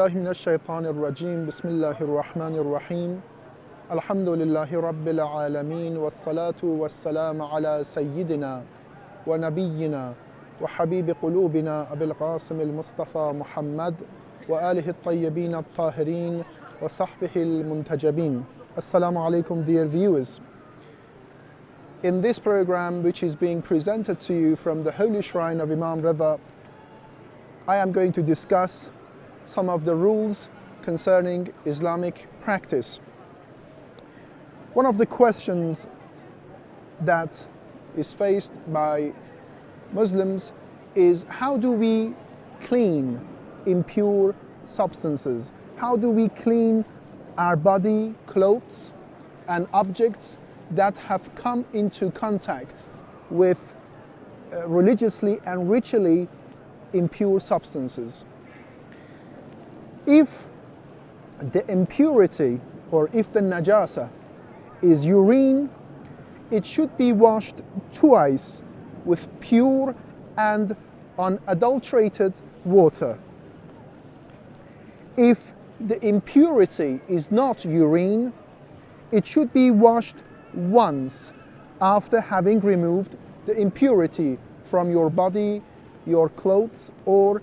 billahi minash shaitanir rajim. Bismillahir rahmanir rahim. Alhamdulillahi rabbil alameen. Wassalatu wassalamu ala sayyidina wa nabiyyina wa habibi qulubina Abil Qasim al-Mustafa Muhammad wa alihi at-tayyibin at-tahirin wa sahbihi al-muntajabin. Assalamu alaikum, dear viewers. In this program, which is being presented to you from the holy shrine of Imam Rida, I am going to discuss some of the rules concerning Islamic practice. One of the questions that is faced by Muslims is, how do we clean impure substances? How do we clean our body, clothes, and objects that have come into contact with religiously and ritually impure substances? If the impurity, or if the najasa is urine, it should be washed twice with pure and unadulterated water. If the impurity is not urine, it should be washed once after having removed the impurity from your body, your clothes, or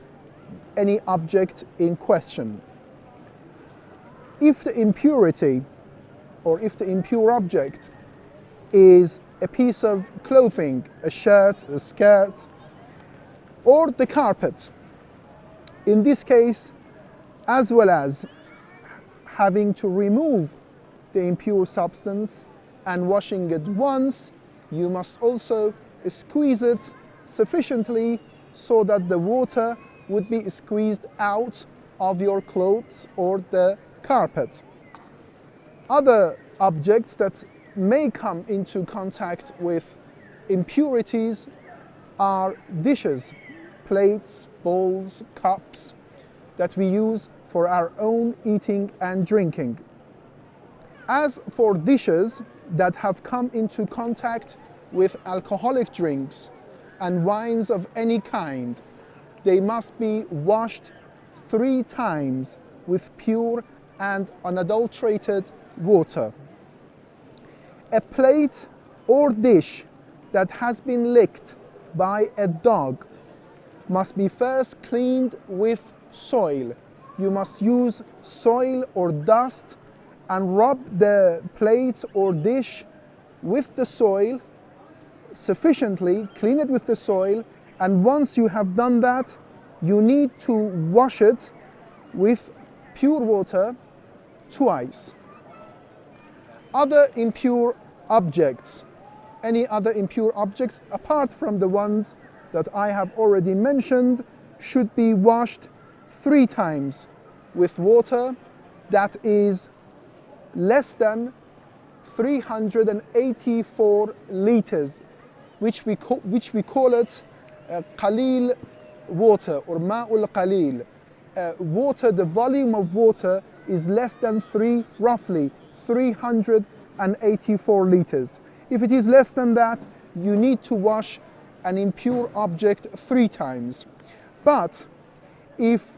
any object in question. If the impurity, or if the impure object is a piece of clothing, a shirt, a skirt, or the carpet, in this case, as well as having to remove the impure substance and washing it once, you must also squeeze it sufficiently so that the water would be squeezed out of your clothes or the carpet. Other objects that may come into contact with impurities are dishes, plates, bowls, cups that we use for our own eating and drinking. As for dishes that have come into contact with alcoholic drinks and wines of any kind, they must be washed 3 times with pure and unadulterated water. A plate or dish that has been licked by a dog must be first cleaned with soil. You must use soil or dust and rub the plate or dish with the soil sufficiently, clean it with the soil, and once you have done that, you need to wash it with pure water twice. Other impure objects, any other impure objects apart from the ones that I have already mentioned, should be washed 3 times with water that is less than 384 liters, which we call it qalil water, or ma'ul qalil. Water, the volume of water is less than roughly 384 liters. If it is less than that, you need to wash an impure object 3 times. But if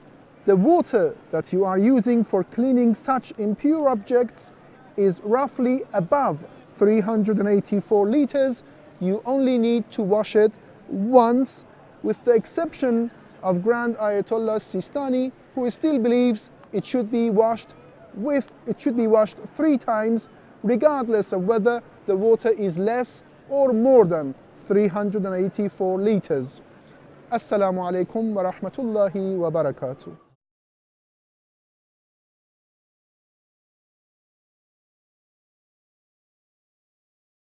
the water that you are using for cleaning such impure objects is roughly above 384 liters, you only need to wash it once, with the exception of Grand Ayatollah Sistani, who still believes it should be washed 3 times, regardless of whether the water is less or more than 384 liters. Assalamu alaikum wa rahmatullahi wa barakatuh.